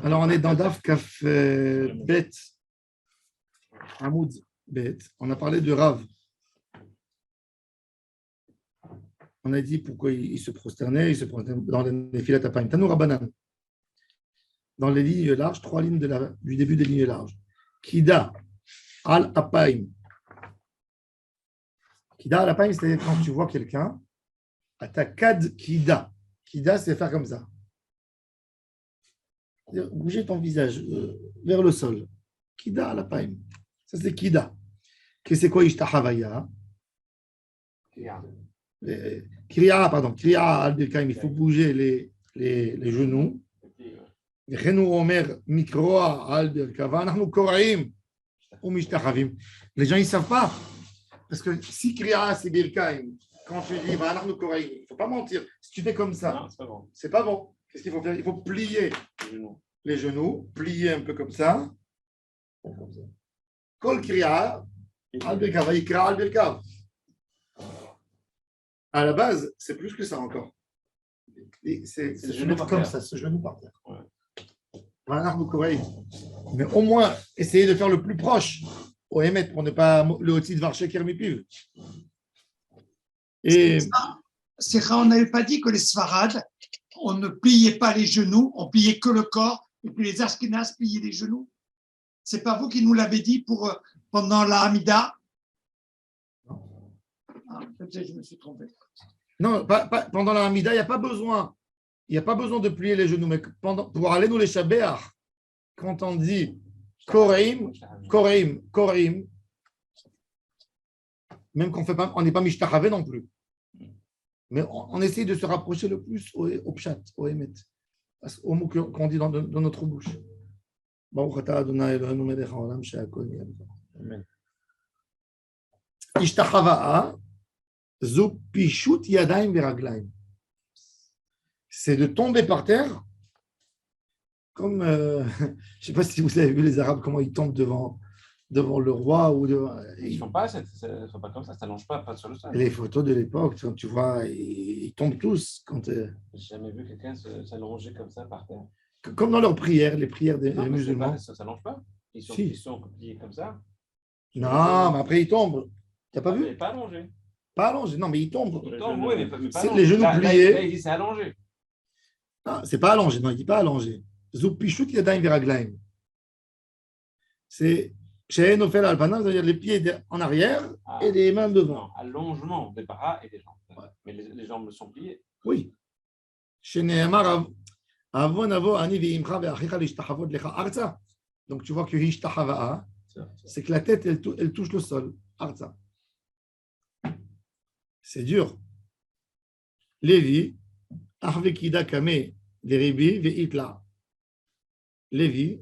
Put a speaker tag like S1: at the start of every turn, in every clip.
S1: Alors, on est dans Daf Kaf Bet, Hamoud Bet. On a parlé de Rav. On a dit pourquoi il se prosternait. Il se prosternait dans les Nefilat Apayim. Tanou Rabbanan. Dans les lignes larges, 3 lignes du début des lignes larges. Kida al Apayim. Kida al Apayim, c'est quand tu vois quelqu'un, atakad Kida. Kida, c'est faire comme ça. Bouger ton visage vers le sol. Kida al Apayim. Ça, c'est Kida. C'est quoi Ishtahavaya? Kriya, pardon. Kriya al Birkaim. Il faut bouger les genoux. Les gens ils ne savent pas. Parce que si Kriya c'est Birkaim, quand tu dis il ne faut pas mentir. Si tu fais comme ça, c'est pas bon. Qu'est-ce qu'il faut faire? Il faut plier les genoux, plier un peu comme ça. Kol Kriya al Birkav, Ikra al Birkav. À la base, c'est plus que ça encore. C'est se mettre comme ça, ce genou par terre. Ouais. Mais au moins, essayez de faire le plus proche au Hémet pour ne pas le Hotzi de Varché Kermipiv. Et
S2: on n'avait pas dit que les Sfarades, on ne pliait pas les genoux, on pliait que le corps, et puis les Ashkénazes pliaient les genoux. C'est pas vous qui nous l'avez dit pendant la Hamida? Peut-être je me suis trompé.
S1: Non, pas pendant la Hamida, il n'y a pas besoin. Il n'y a pas besoin de plier les genoux, mais pour aller nous les Shabéach, quand on dit Koreim, même qu'on fait pas, on n'est pas Mishtachavé non plus. Mais on essaye de se rapprocher le plus au Pshat, au Emet, au mot qu'on dit dans notre bouche. Ishtachava, Zo Pishut Yadayim Veraglaim. C'est de tomber par terre, comme, je ne sais pas si vous avez vu les Arabes, comment ils tombent devant le roi.
S3: Ils ne font pas comme ça, ça n'allonge pas sur le sol.
S1: Les photos de l'époque, tu vois, ils tombent tous.
S3: Je n'ai jamais vu quelqu'un s'allonger comme ça par terre.
S1: Comme dans leurs prières, les prières des musulmans.
S3: Ça ne s'allonge pas. Ils sont pliés comme ça.
S1: Non, mais après ils tombent. Tu n'as pas vu?
S3: Il n'est pas allongé.
S1: Pas allongé, non, mais ils tombent.
S3: Oui, mais pas allongé.
S1: Les genoux pliés.
S3: Là, il dit c'est allongé.
S1: Non, c'est pas allongé, non, il ne dit pas allongé. Zoupishut yadayim viraglaim. C'est chez Nofel Alpana, c'est-à-dire les pieds en arrière et les mains devant.
S3: Non, allongement des bras et des jambes. Ouais. Mais les jambes sont pliées.
S1: Oui. Chez Nehemar, avon avo ani ve'imcha ve'achicha l'ishtahavot lecha arza. Donc tu vois que ishtahava, c'est que la tête, elle touche le sol. Arza. C'est dur. Lévi, Arvekida Kame, Veribi, Veitla. Lévi,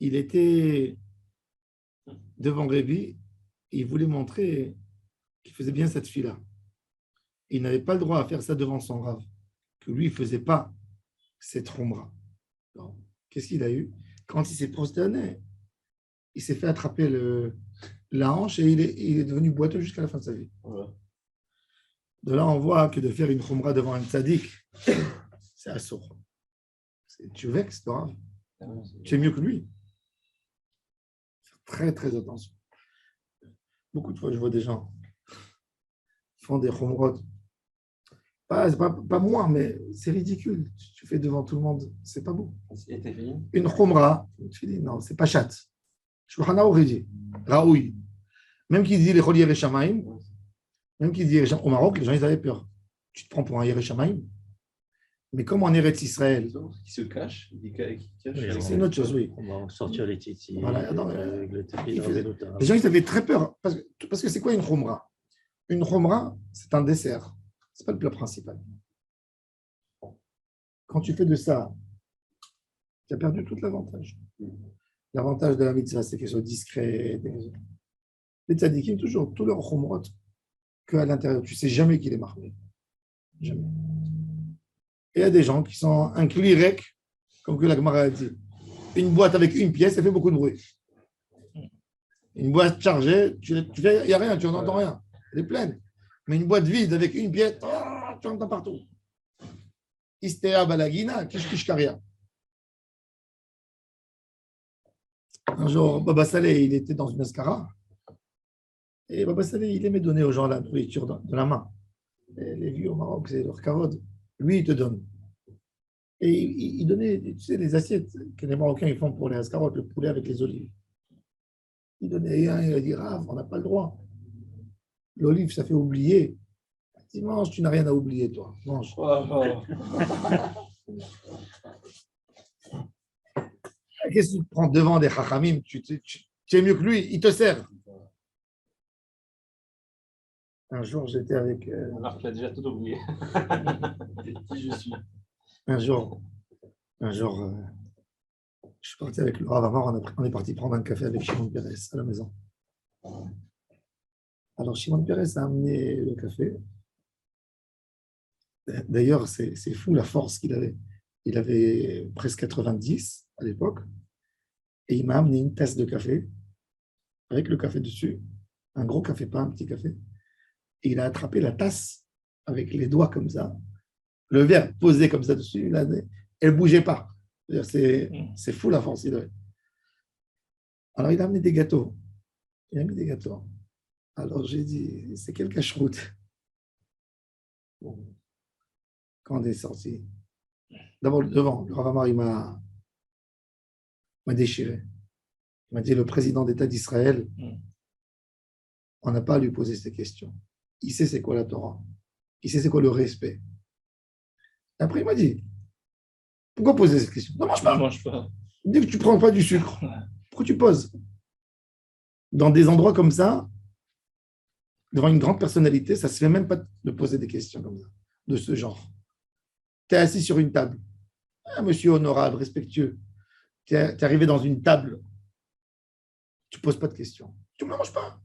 S1: il était devant Révi, il voulait montrer qu'il faisait bien cette fille-là. Il n'avait pas le droit à faire ça devant son Rav, que lui, il ne faisait pas cette Khumra. Qu'est-ce qu'il a eu? Quand il s'est prosterné, il s'est fait attraper la hanche et il est devenu boiteux jusqu'à la fin de sa vie. Ouais. De là, on voit que de faire une khumra devant un tzaddik, c'est assourd. Tu vexes, toi. Tu es mieux que lui. Très, très attention. Beaucoup de fois, je vois des gens qui font des khumrot. Pas moi, mais c'est ridicule. Tu fais devant tout le monde. C'est pas beau. Une khumra, tu dis non, c'est pas chat. Shulchan Aruch dit, Raoui. Même qui dit les Chol Yerei Shamayim, même qui dit au Maroc, les gens ils avaient peur. Tu te prends pour un Yerei Shamayim. Mais comme en Eretz Israël,
S3: qui se cache,
S1: c'est une autre chose, oui.
S4: On va sortir les titis.
S1: Voilà, les gens ils avaient très peur. Parce que c'est quoi une khumra? Une khumra, c'est un dessert. Ce n'est pas le plat principal. Quand tu fais de ça, tu as perdu tout l'avantage. L'avantage de la mitzvah, c'est qu'elle soit discrète. Les tzadikim, toujours, tous leurs khumrot, qu'à l'intérieur, tu ne sais jamais qu'il est marqué. Jamais. Et il y a des gens qui sont un klirek, comme que la Gemara a dit. Une boîte avec une pièce, elle fait beaucoup de bruit. Une boîte chargée, il n'y a rien, tu n'entends rien. Elle est pleine. Mais une boîte vide avec une pièce, tu entends partout. Istea balagina, kishkishkaria. Un jour, Baba Saleh, il était dans une escara. Et Baba Saleh, il aimait donner aux gens la nourriture de la main. Et les vieux au Maroc, c'est leur carotte. Lui, il te donne. Et il donnait, tu sais, les assiettes que les Marocains ils font pour les escarottes, le poulet avec les olives. Il donnait un, il a dit, Rav, on n'a pas le droit. L'olive, ça fait oublier. Il dit, mange, tu n'as rien à oublier, toi. Mange. Qu'est-ce que tu te prends devant des chachamim? Tu es mieux que lui, il te sert. Un jour, j'étais avec.
S3: Alors qu'il a déjà tout oublié. Qui je suis.
S1: Un jour, je suis parti avec le Rav Amar, on est parti prendre un café avec Shimon Peres à la maison. Alors, Shimon Peres a amené le café. D'ailleurs, c'est fou la force qu'il avait. Il avait presque 90 à l'époque. Et il m'a amené une tasse de café avec le café dessus. Un gros café, pas un petit café. Et il a attrapé la tasse avec les doigts comme ça. Le verre posé comme ça dessus. Elle ne bougeait pas. C'est fou la force qu'il avait. Alors, il a amené des gâteaux. Alors, j'ai dit, c'est quel cache-route? Bon. Quand on est sorti, d'abord, devant, le Rav Amar, il m'a déchiré. Il m'a dit, le président d'État d'Israël, on n'a pas à lui poser ces questions. Il sait c'est quoi la Torah. Il sait c'est quoi le respect. Et après, il m'a dit, pourquoi poser cette question? Non, mange pas.
S4: Mange pas.
S1: Il dit que tu ne prends pas du sucre. Pourquoi tu poses? Dans des endroits comme ça, devant une grande personnalité, ça ne se fait même pas de poser des questions comme ça, de ce genre. Tu es assis sur une table. Un monsieur honorable, respectueux. Tu es arrivé dans une table. Tu ne poses pas de questions. Tu ne me manges pas.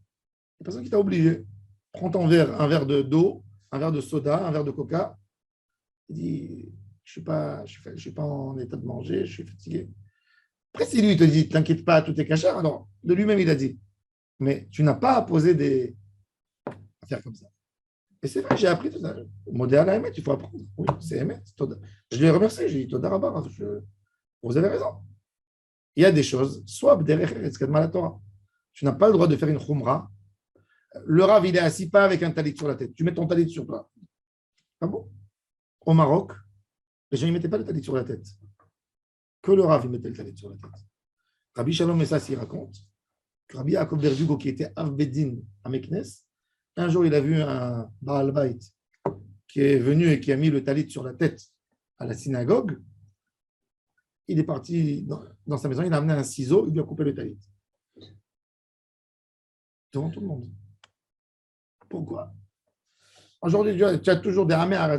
S1: Il n'y a personne qui t'a obligé. Prends ton verre, un verre d'eau, un verre de soda, un verre de coca. Il dit, je ne suis pas en état de manger, je suis fatigué. Après, si lui, il te dit, t'inquiète pas, tout est cachère, alors de lui-même, il a dit. Mais tu n'as pas à poser des affaires comme ça. Et c'est vrai, j'ai appris tout ça. Modèle à Emet, il faut apprendre. Oui, c'est Emet. Je lui ai remercié, j'ai dit, Toda Rabba, vous avez raison. Il y a des choses, soit la Torah. Tu n'as pas le droit de faire une khumra. Le Rav, il est assis pas avec un talit sur la tête. Tu mets ton talit sur toi. Ah bon? Au Maroc, les gens ne mettaient pas le talit sur la tête. Que le Rav, il mettait le talit sur la tête. Rabbi Shalom Messassi raconte que Rabbi Yaakov Berdugo, qui était Avbedin à Meknes, un jour, il a vu un Baal Bait qui est venu et qui a mis le talit sur la tête à la synagogue. Il est parti dans sa maison, il a amené un ciseau, il lui a coupé le talit. Devant tout le monde. Pourquoi? Aujourd'hui, tu as toujours des amers,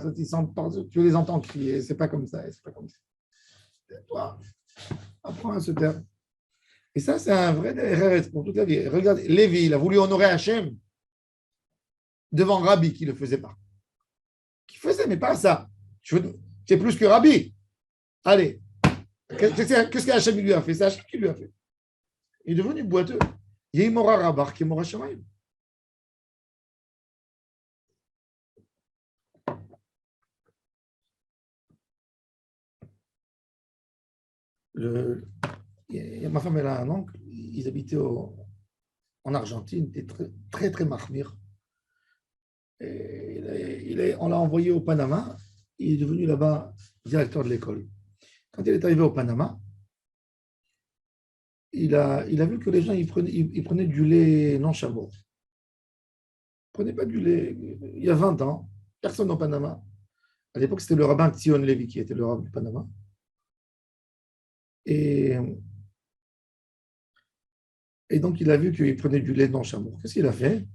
S1: tu les entends crier, c'est pas comme ça, c'est pas comme ça. Toi, apprends à se taire. Et ça, c'est un vrai RRS pour toute la vie. Regardez, Lévi, il a voulu honorer Hachem devant Rabbi qui ne le faisait pas. Qui faisait, mais pas ça. C'est plus que Rabbi. Allez. Qu'est-ce qu'Hachem lui a fait? C'est Hachem qui lui a fait. Il est devenu boiteux. Il y a Mora Rabar qui est Mora Shamaim. Ma femme, elle a un oncle. Ils habitaient en Argentine. Il était très, très mahmir. On l'a envoyé au Panama. Il est devenu là-bas directeur de l'école. Quand il est arrivé au Panama, il a vu que les gens ils prenaient du lait non chameau. Ils ne prenaient pas du lait. Il y a 20 ans, personne au Panama. À l'époque, c'était le rabbin Tzion Levi qui était le rabbin du Panama. Et donc, il a vu qu'il prenait du lait non chameau. Qu'est-ce qu'il a fait?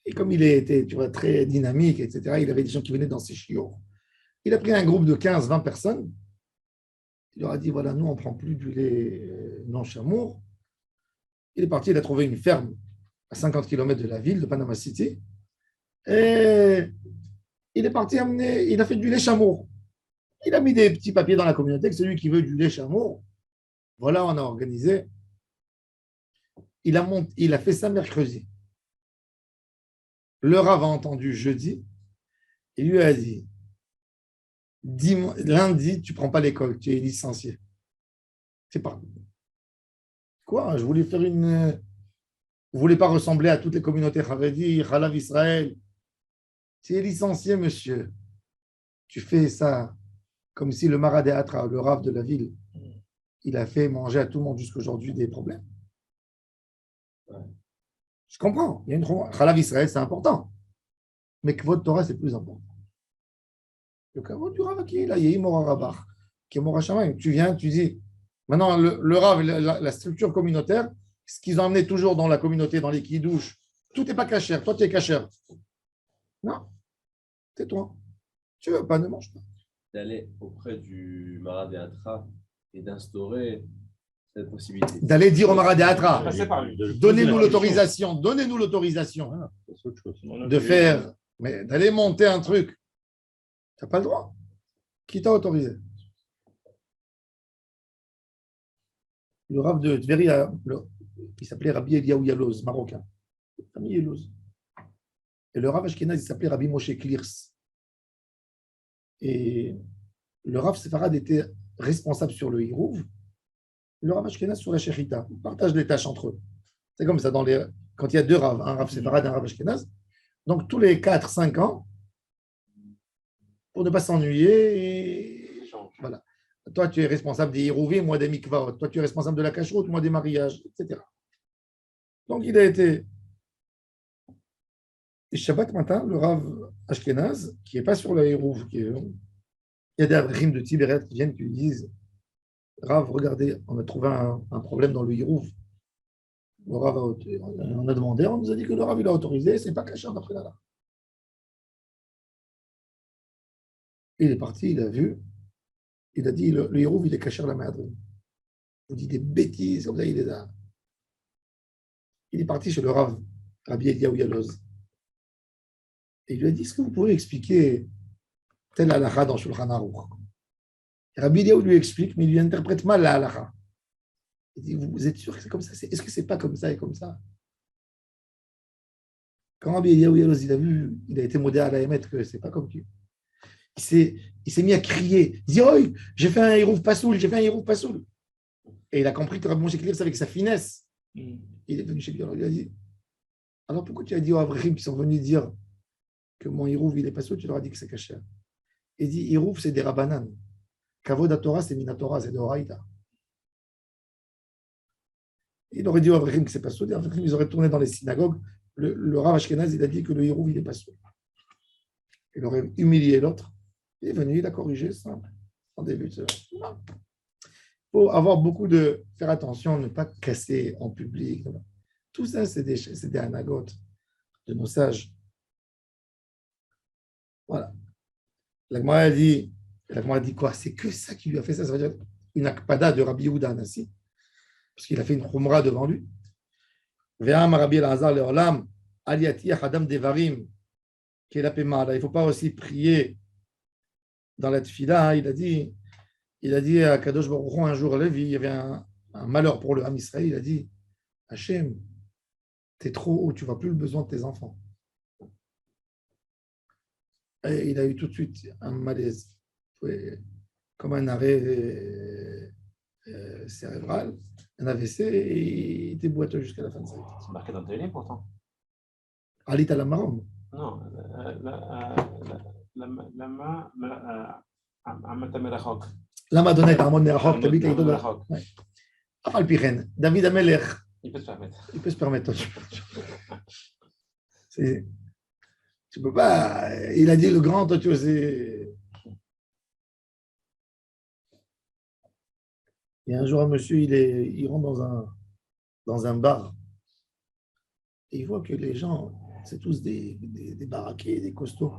S1: Et comme il était très dynamique, etc., il avait des gens qui venaient dans ses chiots. Il a pris un groupe de 15-20 personnes. Il leur a dit, voilà, nous, on ne prend plus du lait non chameau. Il est parti, il a trouvé une ferme à 50 km de la ville de Panama City. Et il est parti il a fait du lait chameau. Il a mis des petits papiers dans la communauté que celui qui veut du lait chameau, voilà, on a organisé. Il a fait ça mercredi. Le Rav a entendu jeudi. Il lui a dit, Lundi, tu ne prends pas l'école, tu es licencié. C'est pas. Quoi? Je voulais faire une. Vous ne voulez pas ressembler à toutes les communautés Haredi, Halav Israël. Tu es licencié, monsieur. Tu fais ça comme si le Marat Atra, le Rav de la ville, il a fait manger à tout le monde jusqu'aujourd'hui des problèmes. Je comprends. Il y a une Halav Israël, c'est important. Mais que votre Torah, c'est plus important. Le kavod du Rav qui est là, il y a Imora Rabach, qui est Mora Shamayim. Tu viens, tu dis, maintenant, le Rav, la structure communautaire, ce qu'ils ont amené toujours dans la communauté, dans les kidouches, tout n'est pas cachère. Toi, tu es cachère. Non, c'est toi. Tu veux pas, ne mange pas.
S4: D'aller auprès du Marat Atra et d'instaurer cette possibilité.
S1: D'aller dire au Marat Atra,
S3: Passer par lui.
S1: donnez-nous l'autorisation de faire, mais d'aller monter un truc. Tu n'as pas le droit. Qui t'a autorisé? Le Rav de Tveri, il s'appelait Rabbi Eliaou Yaloz, marocain. Famille Yaloz. Et le Rav Ashkenaz, il s'appelait Rabbi Moshe Klirs. Et le Rav Sefarad était responsable sur le Hirouv, le Rav Ashkenaz sur la Shechita. Ils partagent les tâches entre eux. C'est comme ça quand il y a deux Rav, un Rav Sefarad et un Rav Ashkenaz. Donc tous les 4-5 ans, pour ne pas s'ennuyer, voilà. Toi, tu es responsable des Hirouvim, moi des Mikvaot. Toi, tu es responsable de la cacheroute, moi des mariages, etc. Donc il a été. Et Shabbat matin, le Rav Ashkenaz, qui n'est pas sur le Hirouv, il y a des Avrim de Tiberet qui viennent qui lui disent Rav, regardez, on a trouvé un problème dans le Hirouv. Le Rav on a demandé, on nous a dit que le Rav il a autorisé, c'est pas caché d'après là. Il est parti, il a vu, il a dit le Hirouv il est caché à la madre. Il vous dit des bêtises, comme ça il les a. Il est parti chez le Rav, Rabbi Eliaou Yaloz. Et il lui a dit, est-ce que vous pouvez expliquer telle halakha dans Shulchan Aruch? Rabbi Eliaou lui explique, mais il lui interprète mal la halakha. Il dit, vous êtes sûr que c'est comme ça? Est-ce que c'est pas comme ça et comme ça? Quand Rabbi Eliaou Yaloz, il a vu, il a été modé à la émettre que c'est pas comme lui. Il s'est mis à crier. Il dit, oh, j'ai fait un Hirouv Pasoul, j'ai fait un Hirouv Pasoul. Et il a compris que Rabbi Moshe Klirs, avec sa finesse, il est venu chez lui, il a dit, alors pourquoi tu as dit aux Avrim qui sont venus dire que mon Hirouv, il est Pasoul, tu leur as dit que c'est caché? Il dit, Hirouv, c'est des Rabbanan. Kavod à Torah, c'est Minatora, c'est de Horaïta. Il aurait dit aux Avrim que c'est Pasoul, les Avrim, ils auraient tourné dans les synagogues. Le Rav Ashkenaz, il a dit que le Hirouv, il est Pasoul. Il aurait humilié l'autre. Il est venu, il a corrigé ça en début. Il faut avoir beaucoup de... Faire attention, ne pas casser en public. Tout ça, c'est des anagotes de nos sages. Voilà. La Gemara dit quoi? C'est que ça qui lui a fait ça. Ça veut dire une akpada de Rabbi Yehuda Anassi, parce qu'il a fait une khumra devant lui. Ve'am Rabbi Elazar le'olam aliyati hadam devarim qui est la pema. Il ne faut pas aussi prier dans la tfila. Il a dit à Kadosh Baruch Hu un jour, il y avait un malheur pour le Ham Israël. Il a dit, Hachem, tu es trop haut, tu ne vois plus le besoin de tes enfants. Et il a eu tout de suite un malaise, comme un arrêt cérébral, un AVC, et il était boiteux jusqu'à la fin de sa vie.
S3: C'est marqué dans le télé pourtant.
S1: Alit al Marom.
S3: Non,
S1: Lama donné Amon Merachok, tu habites avec toi. Afal Pichen, David Amelech.
S3: Il peut se permettre.
S1: Il peut se permettre. Tu peux pas. Il a dit le grand, toi, tu vois, c'est. Il y a un jour un monsieur, il rentre dans un bar et il voit que les gens, c'est tous des baraqués, des costauds.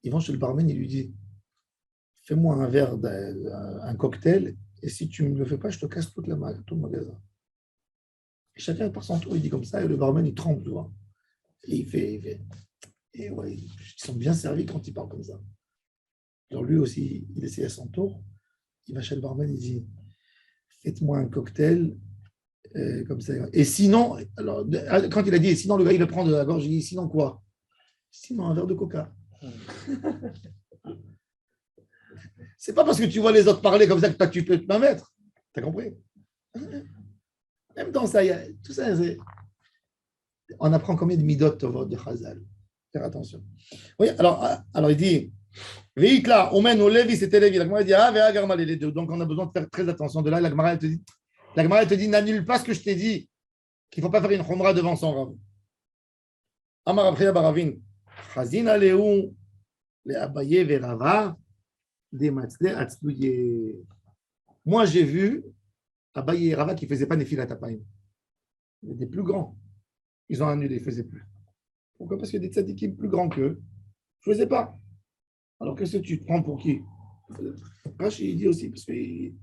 S1: Ils vont chez le barman, il lui dit fais-moi un verre, un cocktail, et si tu ne me le fais pas, je te casse tout le magasin. Et chacun par son tour, il dit comme ça, et le barman, il tremble, tu vois. Et il fait. Et ouais, ils sont bien servis quand ils parlent comme ça. Alors lui aussi, il essaie à son tour. Il va chez le barman, il dit faites-moi un cocktail comme ça. Et sinon, alors, quand il a dit, sinon le gars, il le prend de la gorge, il dit sinon quoi? Sinon un verre de coca. C'est pas parce que tu vois les autres parler comme ça que toi, tu peux te mettre. T'as compris? Même dans ça, il y a tout ça. On apprend combien de midot de Chazal. Faire attention. Oui, alors il dit, Veikla, Omen, Olevi, c'était Lévi. La Gemara dit, ah, Vea, Garma, les deux. Donc on a besoin de faire très attention. De là, la Gemara, elle te dit, n'annule pas ce que je t'ai dit, qu'il ne faut pas faire une chomra devant son rav. Amar Apriya Baravin, Chazina Leou, le Abaye Verava, des Matzle Atzlouye. Moi, j'ai vu Abaye et Rava qui ne faisaient pas Nefilat Apayim. Des plus grands. Ils ont annulé, ils ne faisaient plus. Pourquoi? Parce qu'il y a des tzadikim plus grands qu'eux. Je ne faisais pas. Alors, qu'est-ce que tu te prends pour qui? Rashi, il dit aussi, parce qu'ils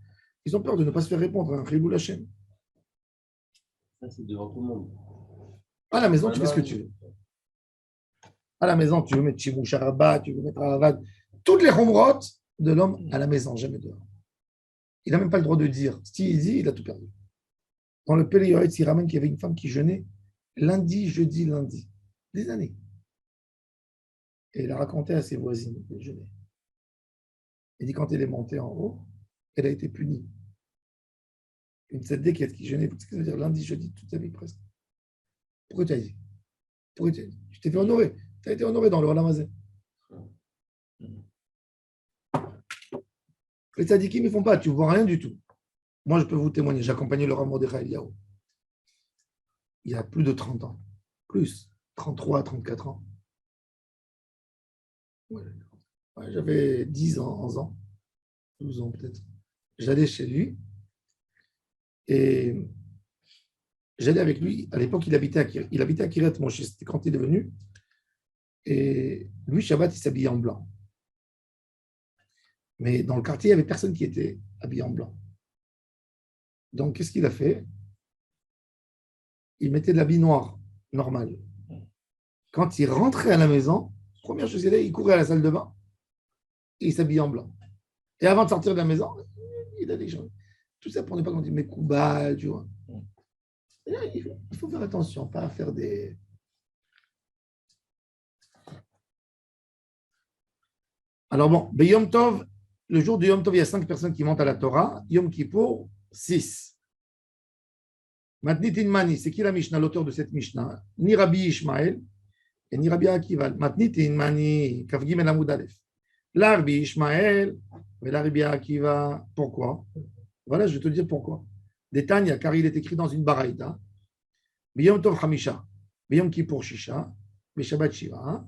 S1: ont peur de ne pas se faire répondre à un Chilul Hashem.
S4: Ça, c'est devant tout le monde.
S1: À la maison, tu fais ce que tu veux. À la maison, tu veux mettre Shimou Sharaba, tu veux mettre Aravad. Toutes les chomrotes de l'homme à la maison, jamais dehors. Il n'a même pas le droit de dire. S'il dit, il a tout perdu. Dans le Pélé Yoretz, il ramène qu'il y avait une femme qui jeûnait lundi, jeudi, lundi. Des années. Et il a raconté à ses voisines qu'elle jeûnait. Il dit quand elle est montée en haut, elle a été punie. Une tzaddik qui jeûnait, c'est ce que ça veut dire lundi, jeudi, toute sa vie presque. Pourquoi tu as dit? Pourquoi tu as dit? Tu t'es fait honorer. Tu as été honoré dans le Olam Hazeh. Les tzaddikim ne font pas, tu ne vois rien du tout. Moi, je peux vous témoigner, j'ai accompagné le Rav Mordechai Eliyahu. Il y a plus de 30 ans. Plus, 33, 34 ans. Ouais, j'avais 10 ans, 11 ans, 12 ans peut-être. J'allais chez lui et j'allais avec lui. À l'époque, il habitait à Kiryat Moshe, c'était quand il est venu. Et lui, Shabbat, il s'habillait en blanc. Mais dans le quartier, il n'y avait personne qui était habillé en blanc. Donc, qu'est-ce qu'il a fait? Il mettait de l'habit noir, normal. Quand il rentrait à la maison, première chose qu'il faisait, il courait à la salle de bain et il s'habillait en blanc. Et avant de sortir de la maison, il a des gens. Tout ça pour ne pas qu'on dise mes Kouba, tu vois. Et là, il faut faire attention, pas à faire des. Alors bon, Yom Tov, le jour de Yom Tov, il y a 5 personnes qui montent à la Torah. Yom Kippour, 6. Matnitin Mani, c'est qui la Mishnah, l'auteur de cette Mishnah? Ni Rabbi Ishmael et ni Rabbi Akiva. Matnitin Mani, Kavgim El Amud Aleph. La Rabbi Ishmael et la Rabbi Akiva. Pourquoi? Voilà, je vais te dire pourquoi. Détania, car il est écrit dans une baraïta. Biyom Tov Hamisha, Biyom Kippour Shisha, Beshabbat Shiva.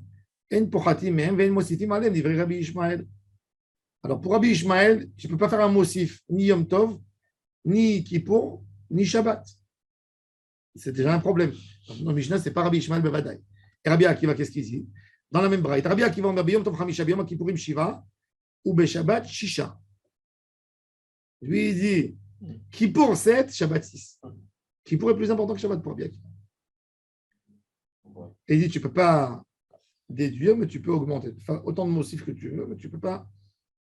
S1: En Pochatim Mem, Ven Mositim Alem, livré Rabbi Ishmael. Alors pour Rabbi Ishmael, je ne peux pas faire un mosif ni Yom Tov, ni Kippour, ni Shabbat. C'est déjà un problème. Dans le Mishnah, ce n'est pas Rabbi Ishmael Bevadai. Et Rabbi Akiva, qu'est-ce qu'il dit? Dans la même braïta, Rabbi Akiva, on a Biyom Tov Hamisha, Biyom Kippourim Shiva, ou Beshabbat Shisha. Lui, il dit Kippour 7, Shabbat 6. Kippour est plus important que Shabbat pour Rabbi Akiva. Et il dit tu ne peux pas déduire, mais tu peux augmenter. Enfin, autant de motifs que tu veux, mais tu ne peux pas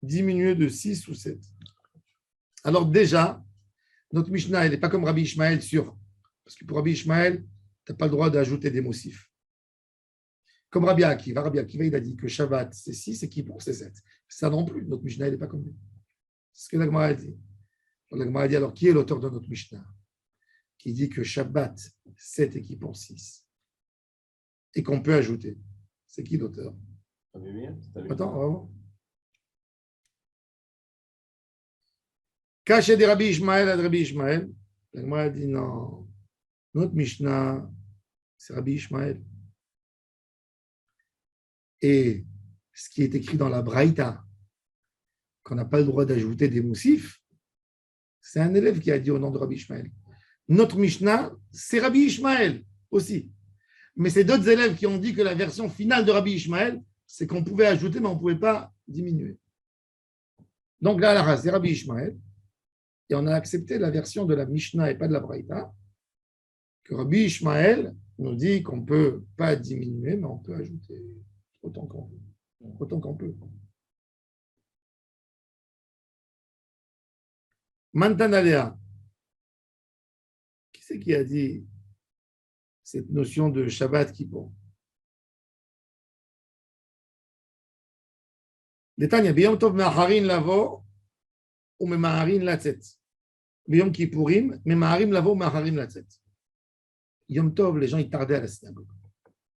S1: diminuer de 6 ou 7. Alors déjà, notre Mishnah, elle n'est pas comme Rabbi Ishmael sur. Parce que pour Rabbi Ishmael, tu n'as pas le droit d'ajouter des motifs. Comme Rabbi Akiva, il a dit que Shabbat, c'est 6 et Kippour, c'est 7. Ça non plus, notre Mishnah, elle n'est pas comme lui. C'est ce que la Gemara a dit. La Gemara a dit, alors, qui est l'auteur de notre Mishnah? Qui dit que Shabbat, 7 et Kippour, 6. Et qu'on peut ajouter. C'est qui l'auteur? Attends, on va voir. Caché des Rabbi Ishmael à Rabbi Ishmael. La Gemara a dit non. Notre Mishnah, c'est Rabbi Ishmael. Et ce qui est écrit dans la Braïta, qu'on n'a pas le droit d'ajouter des moussifs, c'est un élève qui a dit au nom de Rabbi Ishmael. Notre Mishnah, c'est Rabbi Ishmael aussi. Mais c'est d'autres élèves qui ont dit que la version finale de Rabbi Ishmael, c'est qu'on pouvait ajouter, mais on ne pouvait pas diminuer. Donc là, c'est Rabbi Ishmael. Et on a accepté la version de la Mishnah et pas de la Braïta, que Rabbi Ishmael nous dit qu'on ne peut pas diminuer, mais on peut ajouter autant qu'on veut. Autant qu'on peut. Mantanalea. Qui c'est qui a dit cette notion de Shabbat Kippour? Détania, Biyom Tov Me'acharin Lavo ou Me'aharin Latzet. Biyom Kippourim, Me'aharin Lavo ou Me'aharin Latzet. Yom Tov, les gens ils tardaient à la synagogue.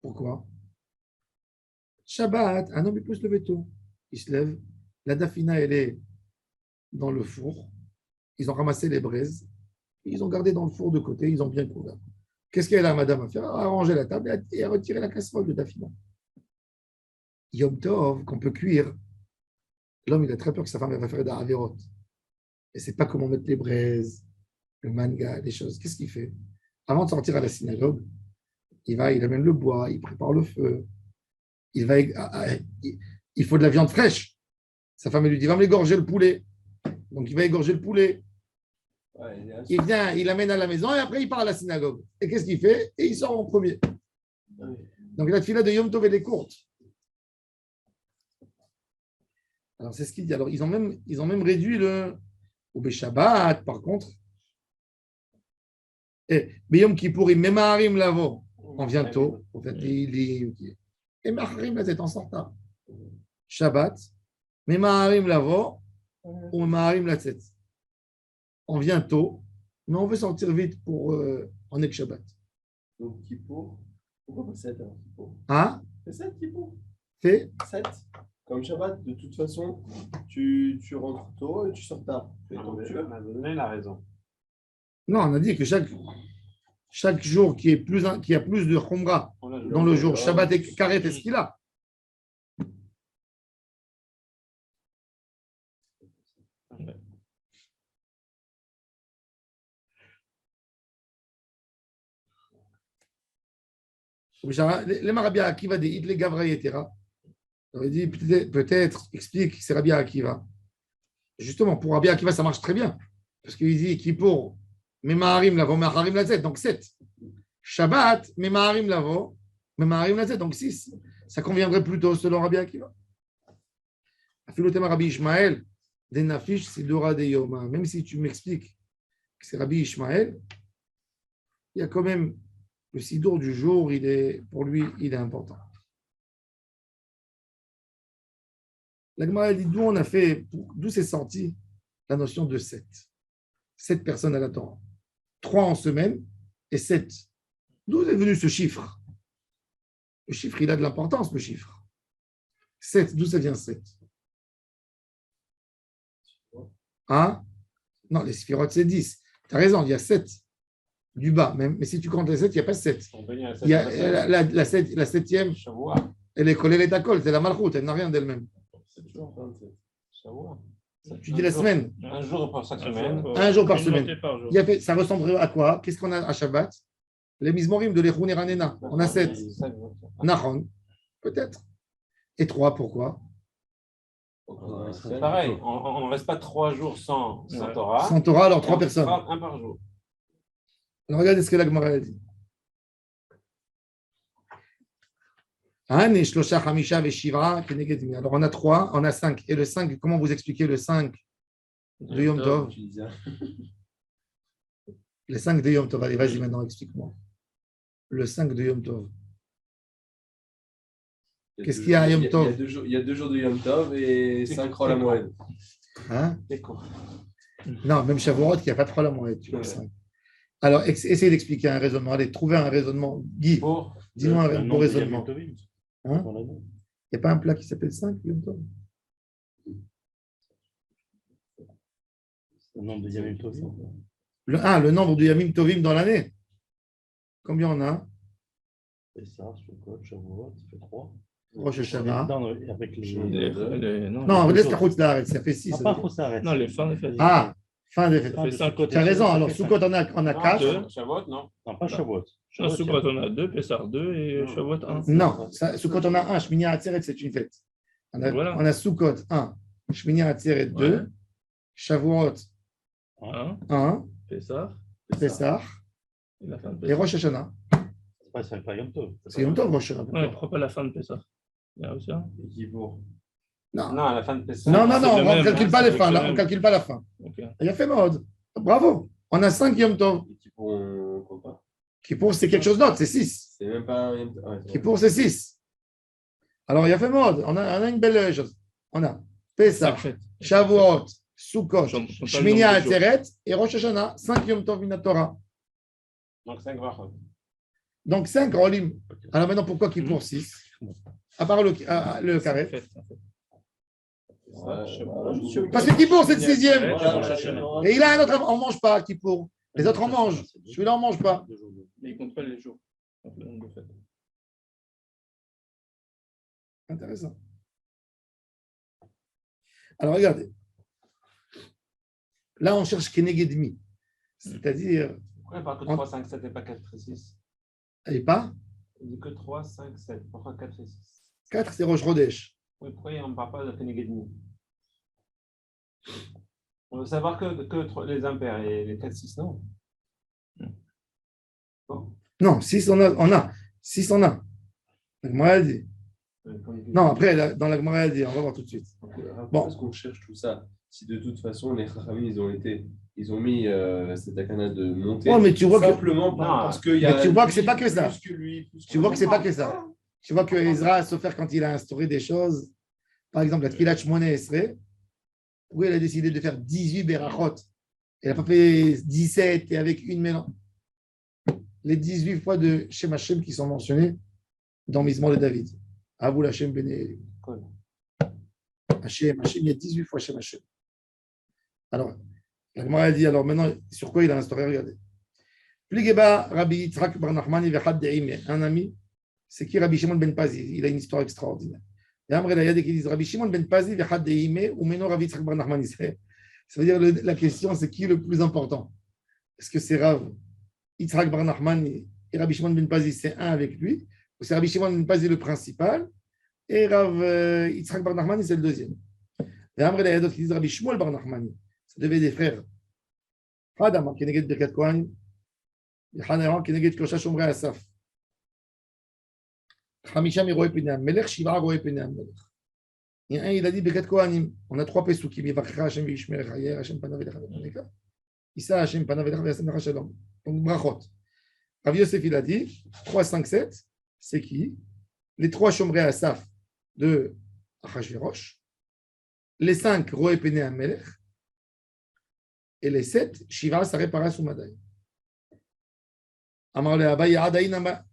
S1: Pourquoi? Shabbat, un homme il peut se lever tôt. Il se lève, la dafina elle est dans le four. Ils ont ramassé les braises, ils ont gardé dans le four de côté, ils ont bien couvert. Qu'est-ce qu'elle a, madame, à faire? À ranger la table et à retirer la casserole de dafina. Yom Tov, qu'on peut cuire, l'homme il a très peur que sa femme elle va faire des avérotes. Et c'est pas comment mettre les braises, le manga, les choses. Qu'est-ce qu'il fait? Avant de sortir à la synagogue, il amène le bois, il prépare le feu, il faut de la viande fraîche. Sa femme elle lui dit, va me l'égorger le poulet. Donc il va égorger le poulet.
S4: Ouais,
S1: Il vient, il l'amène à la maison et après il part à la synagogue. Et qu'est-ce qu'il fait? Et il sort en premier. Donc la tefila de Yom Tov elle est courte. Alors c'est ce qu'il dit. Alors ils ont même réduit au Shabbat, par contre. Et Yom Kippourim, Memaharim Lavo, on vient tôt. En fait, et Maharim la tête en sortant. Shabbat, Memaharim Lavo ou Memaharim la tête. On vient tôt, mais on veut sortir vite pour en Ek Shabbat.
S4: Donc, Kippour, pourquoi pas 7 alors Kippour
S1: Hein?
S4: C'est 7 Kippour
S1: Fait
S4: 7. Comme Shabbat, de toute façon, tu rentres tôt et tu sors tard.
S3: On a donné la raison.
S1: Non, on a dit que chaque jour qui a plus de Khumra dans le jour, Shabbat et Karet, est-ce qu'il a? Les Rabbi Akiva dit les Gavra Yetera. On a dit peut-être, explique, c'est Rabbi Akiva. Justement, pour Rabbi Akiva, ça marche très bien. Parce qu'il dit Kippour, Memaharim Lavo, Me'acharim Lazet, donc 7. Shabbat, Memaharim Lavo, Memaharim Lazet, donc 6. Ça conviendrait plutôt selon Rabbi Akiva. Afilotema Rabbi Ishmael, des Nafish, c'est Dora de Yoma. Même si tu m'expliques que c'est Rabbi Ishmael, il y a quand même le sidour du jour, pour lui, il est important. La Gemara dit d'où c'est sorti la notion de 7. 7 personnes à la Torah. 3 en semaine et 7. D'où est venu ce chiffre? Le chiffre, il a de l'importance, le chiffre. 7, d'où ça vient 7? Hein? Non, les sphirotes, c'est 10. Tu as raison, il y a 7 du bas. Mais si tu comptes les 7, il n'y a pas 7. Il y a la 7e, elle est collée, elle est à colle, c'est la malchoute, elle n'a rien d'elle-même. Tu dis la semaine.
S3: Un jour par chaque semaine.
S1: Un jour par semaine. Ça ressemblerait à quoi? Qu'est-ce qu'on a à Shabbat? Les Mizmorim de l'Echun et Ranena. On a 7. Nahon, peut-être. Et 3, pourquoi?
S3: C'est pareil, on ne reste pas 3 jours sans Torah.
S1: Sans Torah, alors 3 personnes.
S3: Un par jour.
S1: Alors regardez ce que la Gemara a dit. Alors on a 3, on a 5. Et le 5, comment vous expliquez le 5 de Yom Tov? Le 5 de Yom Tov, allez, vas-y maintenant, explique-moi. Le 5 de Yom Tov. Qu'est-ce qu'il y a à Yom Tov?
S4: Il y a 2 jours de Yom Tov et 5 Chol HaMoed.
S1: Hein? Non, même Shavuot, il n'y a pas de Chol HaMoed. Alors, essayez d'expliquer un raisonnement. Allez, trouvez un raisonnement. Guy, dis-moi un bon raisonnement. Hein? Il n'y a pas un plat qui s'appelle 5 Yom Tov?
S5: Le nombre de Yamim Tovim.
S1: Le nombre de Yamim Tovim dans l'année. Combien on a?
S5: Pessah, Sukkot, Shavuot, ça fait 3.
S1: Rosh Hashanah.
S5: Avec
S1: Non, laisse la route là, ça fait 6.
S5: Non, les fins des fêtes.
S1: Ah, fin des fêtes. Tu as raison, alors Sukkot on a 4.
S3: Shavuot, non.
S5: Non, pas Shavuot.
S6: Sukkot on a 2, Pessah 2 et Shavuot 1.
S1: Non, Sukkot on a 1, Shmini Atzeret c'est une fête. On a Sukkot 1, Shmini Atzeret 2, Shavuot 1, Pessah et Rosh Hashanah.
S5: C'est pas Yom Tov.
S1: C'est Yom Tov, Rosh Hashanah.
S6: Ouais, pourquoi pas la fin de Pessah? Il y a aussi un.
S3: Non, à la fin de Pessah.
S1: Non, on ne calcule pas les fins, là, on ne calcule pas la fin.
S6: Okay.
S1: Il a fait mode. Bravo. On a 5 Yom Tov. Kippour, c'est quelque chose d'autre, c'est 6.
S4: C'est même pas un Yom Tov.
S1: Kippour, c'est 6. Alors, il a fait mode. On a une belle chose. On a Pesach,
S6: Cinq fêtes.
S1: Shavuot, Sukkot,
S6: Compte pas le
S1: Shmini
S6: nombre de jours.
S1: Atzeret et Rosh Hashanah. 5 Yom Tov Min Torah.
S3: Donc 5 brachot.
S1: Donc 5 Rolim. Alors maintenant, pourquoi qu'il pour 6? À part le
S6: Cinq
S1: carré.
S6: fêtes, en fait.
S1: Parce que Kippour, c'est le 6e.
S6: Rosh Hashanah.
S1: Et il a un autre, on ne mange pas Kippour. Les autres en mangent. Celui-là, on ne mange pas.
S6: Mais il compte pas les jours. Donc, le nombre de fêtes.
S1: Intéressant. Alors, regardez. Là, on cherche Kenegedmi. C'est-à-dire,
S3: Pourquoi il parle que 3, 5, 7 et pas 4 et 6?
S1: elle n'est pas.
S3: Il dit que 3, 5, 7. Pourquoi 4 et 6?
S1: 4, c'est Rosh Chodesh.
S3: Oui, pourquoi on ne parle pas de Kenegedmi? On veut savoir que les impairs et les 4, 6, non? Bon.
S1: Non, 6, on a. 6, on a. La Gemara a dit. Non, après, dans la Gemara a dit, on va voir tout de suite.
S4: Pourquoi est-ce qu'on cherche tout ça? Si de toute façon, les Chachamim, ils ont mis cette takana de monter.
S1: Oh, mais tu vois que.
S4: Simplement parce qu'il y a.
S1: Mais tu vois que c'est pas que ça.
S4: Plus que lui, plus
S1: Tu vois que c'est pas que ça. Tu vois que Ezra, sauf faire quand il a instauré des choses, par exemple, la Tfilat Shmoneh Esrei, pourquoi il a décidé de faire 18 Berachot? Il n'a pas fait 17 et avec une mélange. Les 18 fois de Shem Hashem qui sont mentionnés dans Mismor de David. Avou Hashem Bene. Hashem, il y a 18 fois Shem Hashem. Alors, la Gemara a dit, alors maintenant, sur quoi il a instauré? Regardez. Pligeba Rabbi Yitzhak Bar Nachmani Vechad De'ime, un ami, c'est qui Rabbi Shimon ben Pazi? Il a une histoire extraordinaire. Et Amre Layad qui disent Rabbi Shimon ben Pazi Vechad De'ime ou Meno Rabbi Yitzhak Bar Nachmani. Ça veut dire la question, c'est qui le plus important? Est-ce que c'est Rav Yitzhak Bar Nachmani et Rabbi Shimon ben Pazi, c'est un avec lui, ou c'est Rabbi Shimon ben Pazi le principal et Rav Yitzhak Bar Nachmani, c'est le deuxième? Et Amre Layad qui disent Rabbi Shmuel Bar Nachmani. Ça devait être des frères. Hadam, qui est Birkat Kohanim. Hanan, qui est Kosha Shomrei Asaf. Khamisha Miroé Penam, Melech Shiva Roé Penam. Il a dit Birkat Kohanim. On a 3 pesukim. Yivachra Hashem Vishmer Chayer, Hashem Panav Elecha Ve'Paneka. Issa Hashem Panav Elecha Ve'Yasem Shalom. Donc, brachot. Rav Yosef, il a dit 3, 5, 7. C'est qui? Les 3 Shomrei Asaf de Achashverosh. Les 5 Roé Penam Melech. Et les 7, Shiva Sarepara Soumadai.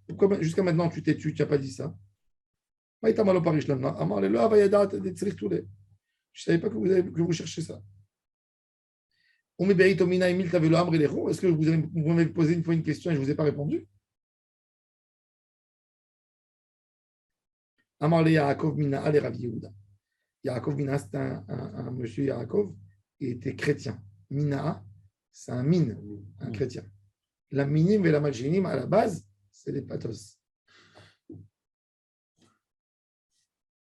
S1: Pourquoi jusqu'à maintenant tu t'es tu n'as pas dit ça? Je ne savais pas que vous cherchez ça. Est-ce que vous m'avez posé une fois une question et je ne vous ai pas répondu? Amar le Yaakov Mina Ale Rav Yehuda. Yaakov Mina, c'est un monsieur Yaakov, il était chrétien. Mina, c'est un mine, un chrétien. La minime et la malchinim, à la base, c'est les pathos.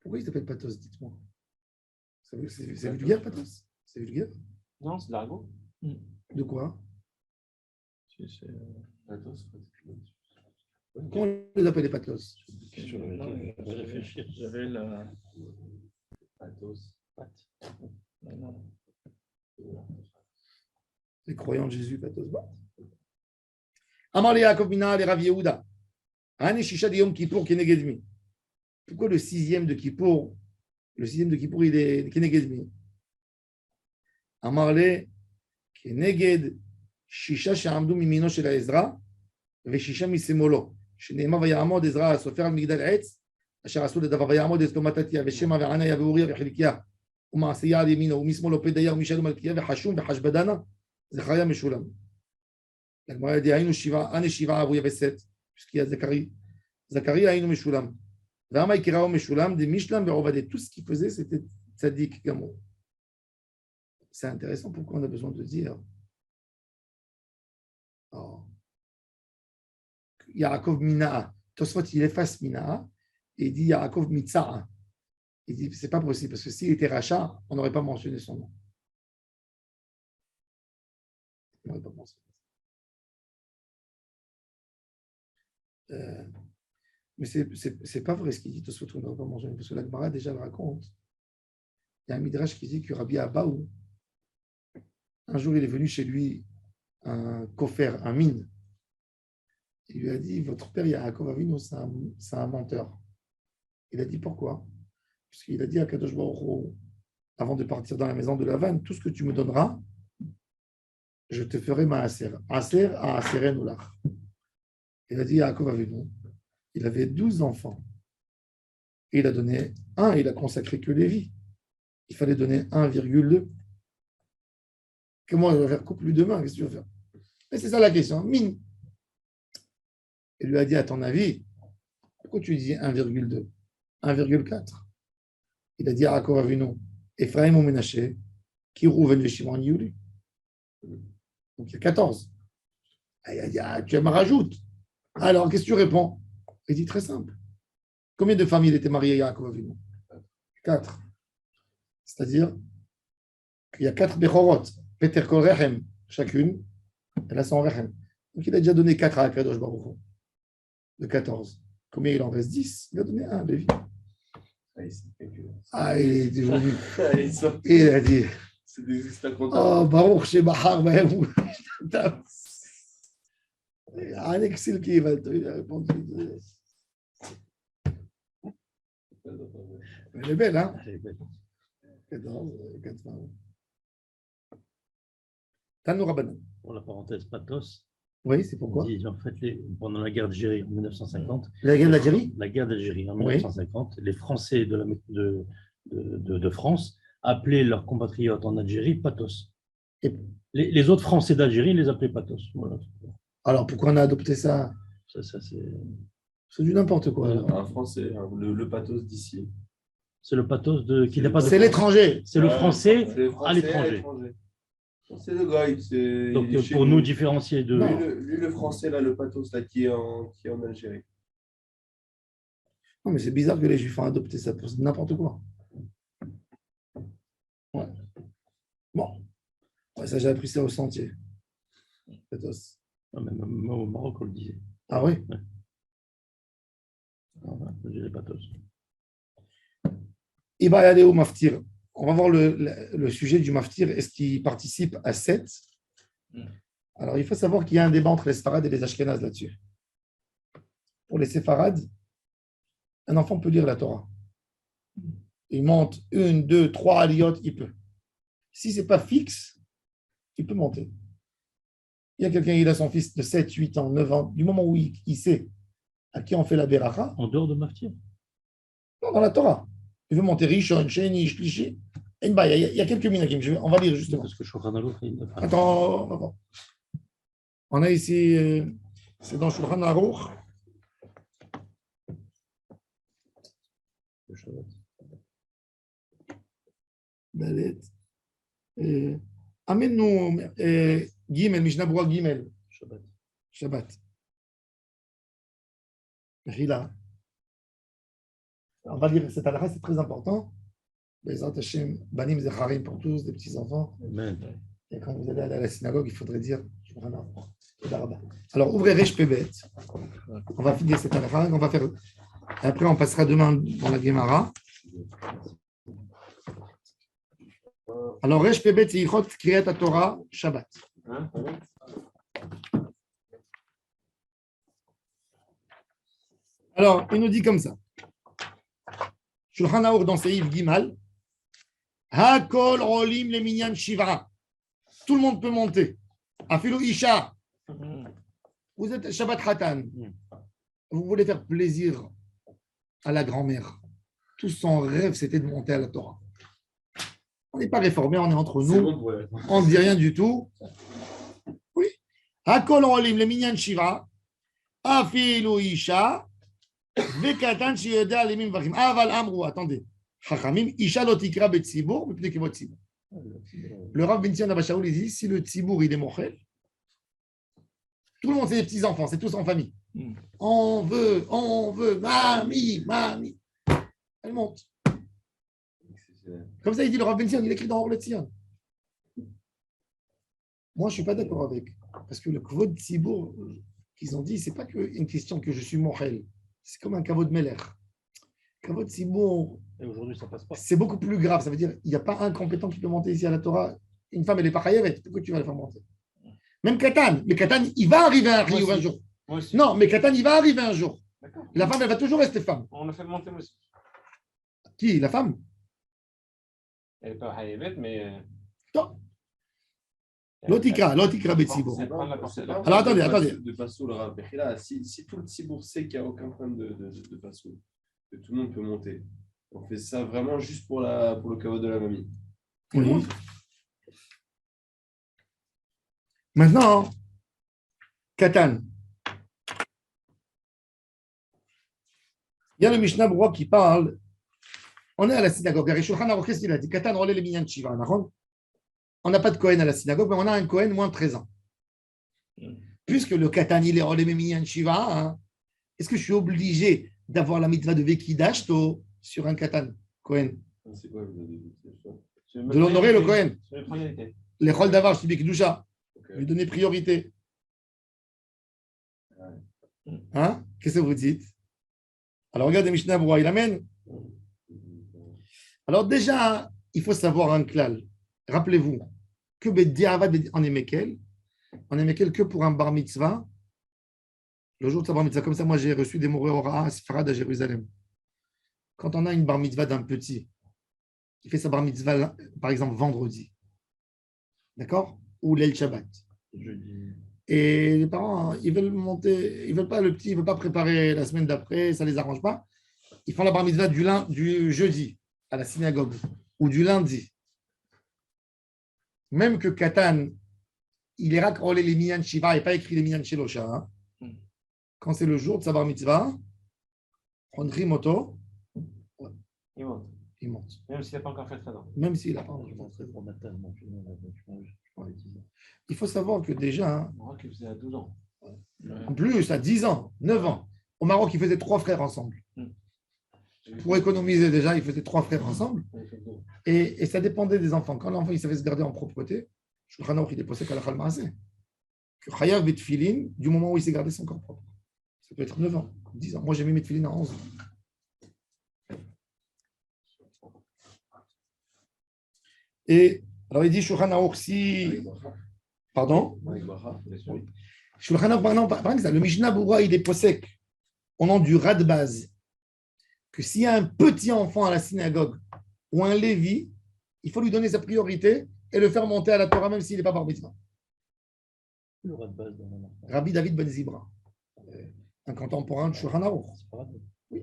S1: Pourquoi il s'appelle pathos, dites-moi? C'est vulgaire, pathos? C'est vulgaire?
S3: Non, c'est de l'argot.
S1: De quoi?
S3: Pathos.
S1: Comment on les appelle les pathos?
S6: J'avais la.
S4: Pathos.
S1: Les croyants de Jésus, pathos. Amar le Yaakov Mina le Rav Yehuda. Ani Shisha de Yom Kippour Kenegedmi. Pourquoi le 6e de Kippour? Le 6e de Kippour, il est Kenegedmi. Amar le Keneged Shisha Shamdu Mimino Shel Ezra Veshisha Misemolo. שנאמר ויעמוד עזרא הסופר על מגדל עץ אשר עשו לדבר ויעמוד אצלו מתתיה ושמע ועניה ואוריה וחלקיה ומעשיה על ימינו ומשמאלו פדיה ומישאל ומלכיה וחשום וחשבדנה זכריה משולם. הגמרא dit היינו שבעה אבויה וסת puisqu'il y a Zacharie היינו משולם ועמה יקראו משולם דמישלם ועובדיה. Tout ce qu'il faisait c'était tzaddik gamour. C'est intéressant. Pourquoi on a besoin de dire Yaakov Mina'a. Tosfot, il efface Mina'a et il dit Yaakov Mitza'a. Il dit c'est pas possible parce que s'il était rachat, on n'aurait pas mentionné son nom. On n'aurait pas mentionné. Mais c'est pas vrai ce qu'il dit Tosfot, on n'aurait pas mentionné parce que la Gemara déjà le raconte. Il y a un midrash qui dit que Rabbi Abaou, un jour il est venu chez lui un kofer, un mine. Il lui a dit, votre père Yaakov Avinu, c'est un menteur. Il a dit, pourquoi? Parce qu'il a dit à Kadosh Baruch Hu, avant de partir dans la maison de Lavan, tout ce que tu me donneras, je te ferai ma aser. Aser à aseren ulach. Il a dit à Yaakov Avinu, il avait 12 enfants. Et il a donné un, il a consacré que Lévi. Il fallait donner 1,2. Comment il va faire couple lui demain? Qu'est-ce que tu vas faire? Mais c'est ça la question. Mine. Il lui a dit, à ton avis, pourquoi tu dis 1,2? 1,4. Il a dit à Yaakov Avinu, Ephraim ou Ménaché, qui Rouven et Shimon Yuri. Donc il y a 14. Il a dit, tu me rajoutes. Alors, qu'est-ce que tu réponds? Il dit très simple. Combien de familles étaient mariées à Yaakov Avinu? 4. C'est-à-dire qu'il y a 4 Bechorot. Peter Kol Rechem, chacune, elle a son Rechem. Donc il a déjà donné 4 à Akadosh Baruch Hu, de 14. Combien il en reste? 10. Il a donné 1, Lévi. Il est aujourd'hui. Il a dit,
S4: c'est des extra-contents.
S1: oh, Baruch Shebachar Bahem. Alexis qui va te répondre. Elle est belle, hein?
S5: Elle est belle.
S1: 14, 80. Tanou Rabbanan.
S5: Pour la parenthèse, pathos.
S1: Oui, c'est pourquoi?
S5: Dit, en fait, pendant la guerre d'Algérie en 1950,
S1: La guerre d'Algérie?
S5: la guerre d'Algérie en
S1: Oui.
S5: 1950, les Français de France appelaient leurs compatriotes en Algérie pathos.
S1: Et-
S5: Les autres Français d'Algérie les appelaient pathos. Voilà.
S1: Alors pourquoi on a adopté ça?
S5: Ça,
S1: C'est du n'importe quoi.
S4: Un Français, le pathos d'ici.
S5: c'est le pathos qui n'a pas de
S1: C'est l'étranger.
S5: C'est le français
S4: C'est le
S5: à l'étranger.
S4: C'est le gars.
S5: Donc,
S4: il est chez
S5: pour nous différencier de.
S1: Non.
S4: Lui, le français, là, le pathos, là, qui est en Algérie.
S1: Non, mais c'est bizarre que les Juifs ont adopté ça pour n'importe quoi. Ouais. Bon. Ouais, ça, j'ai appris ça au sentier. Pathos.
S5: Non, même au Maroc, on le disait.
S1: Ah oui?
S5: On disait les pathos.
S1: Il va y aller au maftir. On va voir le sujet du maftir. Est-ce qu'il participe à 7? Alors, il faut savoir qu'il y a un débat entre les Séfarades et les Ashkénazes là-dessus. Pour les Séfarades, un enfant peut lire la Torah. Il monte 1, 2, 3 aliyot, il peut. Si ce n'est pas fixe, il peut monter. Il y a quelqu'un, il a son fils de 7, 8 ans, 9 ans, du moment où il sait à qui on fait la beracha,
S5: En dehors de Maftir.
S1: non, dans la Torah. Il veut monter Rishon, Sheni, Shlishi. Il y a quelques minutes, on va lire justement.
S5: Parce que Shulchan Aruch,
S1: Attends, on va voir. On a ici, c'est dans Shulchan Aruch.
S5: le Shabbat.
S1: Dalet. Amène-nous Gimel, Mishnah Berurah Gimel,
S5: Shabbat.
S1: Shabbat. Rila. On va lire cette halakha, c'est très important. Bezrat Hashem, Banim Zecharim pour tous, des petits-enfants.
S5: Amen.
S1: Et quand vous allez aller à la synagogue, il faudrait dire Shulchan Aruch. Toda Rabba. Alors, ouvrez Resh Pebet. On va finir cette halakha. On va faire. Après, on passera demain dans la Gemara. Alors, Resh Pebet, c'est Yichot Kriyat Torah, Shabbat.
S3: Hein?
S1: Alors, il nous dit comme ça. Shulchan Aruch dans Seif Gimal. Hakol Olim le Minyan Shivra. Tout le monde peut monter. Afilo Isha. Vous êtes Shabbat Khatan. Vous voulez faire plaisir à la grand-mère. Tout son rêve, c'était de monter à la Torah. On n'est pas réformés, on est entre
S4: C'est
S1: nous.
S4: bon, ouais.
S1: On ne dit rien du tout. Oui. Hakol Olim le Minyan Shivra. Afilo Isha. Vekatan Shiyeda Lemim Vachim. Aval Amrou. Attendez. Chachamim, Isha lotikra betzibur, mipnei kivod tzibur. Le Rav Bintian Abashaoul, il dit, si le tzibur, il est mochel, tout le monde, c'est des petits-enfants, c'est tous en famille. On veut, mamie. Elle monte. Comme ça, il dit le Rav Bintian, il écrit dans Or le Tzion. Moi, je ne suis pas d'accord avec. Parce que le kvod tzibur qu'ils ont dit, ce n'est pas une question que je suis mochel. C'est comme un kavod meler. Kavod tzibur,
S5: Et aujourd'hui, ça passe pas.
S1: c'est beaucoup plus grave. Ça veut dire qu'il n'y a pas un compétent qui peut monter ici à la Torah. Une femme, elle n'est pas chayavet. Pourquoi tu vas la faire monter? Même Katan. Mais Katan, il va arriver à un Rio un jour.
S3: Moi aussi.
S1: Non, mais Katan, il va arriver un jour.
S3: D'accord.
S1: La femme, elle va toujours rester femme.
S3: On a fait monter moi aussi.
S1: Qui? La femme?
S3: Elle n'est pas haïvet, mais.
S1: Non. L'otikra betsibour.
S3: C'est pas la portée.
S1: Alors, attendez.
S4: De Passoul, là, si tout le Tzibour sait qu'il n'y a aucun problème de Passoul, que tout le monde peut monter, on fait ça vraiment juste pour le caveau de la mamie.
S1: Oui. Maintenant, Katan. Il y a le Mishnah Berurah qui parle. On est à la synagogue. Qu'est-ce qu'il a dit? Katan, relais les minyan shiva. On n'a pas de Kohen à la synagogue, mais on a un Kohen moins de 13 ans. Puisque le Katan, il est relais les minyan shiva, hein, est-ce que je suis obligé d'avoir la mitzvah de Vekidashto sur un Katan Kohen?
S4: C'est quoi
S1: De l'honorer le Kohen.
S3: C'est la priorité.
S1: Les rôles d'avoir, je dis Bekidusha.
S4: Ok.
S1: Lui donner priorité. Hein? Qu'est-ce que vous dites? Alors regardez Mishnah Berurah, il amène. Alors déjà, il faut savoir un klal. Rappelez-vous que Bediavad en Emekel que pour un bar mitzvah, le jour de sa bar mitzvah. Comme ça, moi j'ai reçu des morés Hora à Sfarad à Jérusalem. Quand on a une bar mitzvah d'un petit, qui fait sa bar mitzvah, par exemple, vendredi, d'accord? Ou l'El Shabbat. Et les parents, ils veulent monter, ils veulent pas, le petit, il ne veut pas préparer la semaine d'après, ça ne les arrange pas. Ils font la bar mitzvah du jeudi à la synagogue ou du lundi. Même que Katan, il est raccrolé les minyan shiva et pas écrit les minyan shelosha. Hein. Quand c'est le jour de sa bar mitzvah, on rit moto,
S3: Il monte.
S1: il monte.
S3: Même s'il n'a pas encore fait 13 ans.
S1: Même s'il n'a pas encore fait. Il faut savoir que déjà, hein,
S3: Au Maroc, il faisait à 12 ans.
S1: en plus, à 10 ans, 9 ans, au Maroc, ils faisaient 3 frères ensemble. Pour économiser déjà, ils faisaient 3 frères ensemble. Et ça dépendait des enfants. Quand l'enfant il savait se garder en propreté, Shulchan Aruch il est posé qu'à la Khalmaaseh. Que Chayav Betfilin, du moment où il s'est gardé son corps propre. Ça peut être 9 ans, 10 ans. Moi, j'ai mis mes tefilines à 11 ans. Et alors, il dit Shulchan Aruch si. Pardon? Shulchan Aruch, par exemple, le Mishnah Berurah, il est posé au nom du Radbaz. Que s'il y a un petit enfant à la synagogue ou un Lévi, il faut lui donner sa priorité et le faire monter à la Torah même s'il n'est pas bar mitzvah. Rabbi David Ben Zibra, un contemporain de Shulchan Aruch. Oui.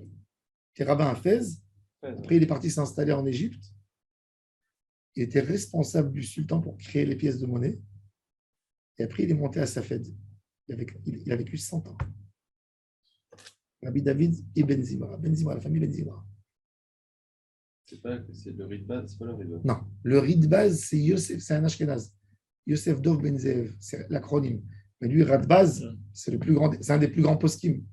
S1: Qui est rabbin à Fès. Après, il est parti s'installer en Égypte. Il était responsable du sultan pour créer les pièces de monnaie. Et après, il est monté à Safed. Il a vécu 100 ans. Rabbi David et Ben Zibra, la famille Ben Zibra.
S4: C'est le Ritbaz, c'est pas le Ritbaz.
S1: Non, le Ritbaz, c'est Yosef, c'est un Ashkenaz. Yosef Dov Ben Zeev, c'est l'acronyme. Mais lui, Radbaz, c'est un des plus grands poskim,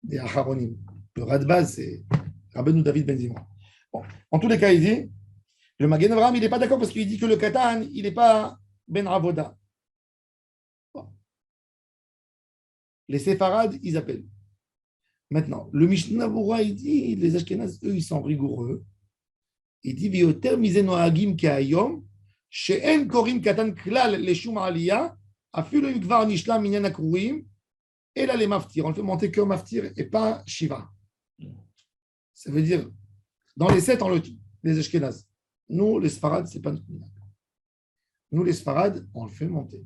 S1: des Aharonim. Le Radbaz, c'est Rabbeinu David Ben Zibra. Bon, en tous les cas, il dit, le Magen Avraham, il n'est pas d'accord parce qu'il dit que le Katan, il n'est pas Ben Avoda. Bon. Les Séfarades, ils appellent. Maintenant, le Mishnah Berurah, il dit, les Ashkenaz, eux, ils sont rigoureux. Il dit, Vioter miseno hagim ke'ayom, she'en korim katan klal leshum aliyah, afilu im kvar nishlam minyan akruim, et là les maftir. On le fait monter que maftir et pas shiva. Ça veut dire, dans les 7, on le tue, les Ashkenaz. Nous, les Sfarad, c'est pas notre minhag. Nous, les Sfarad, on le fait monter.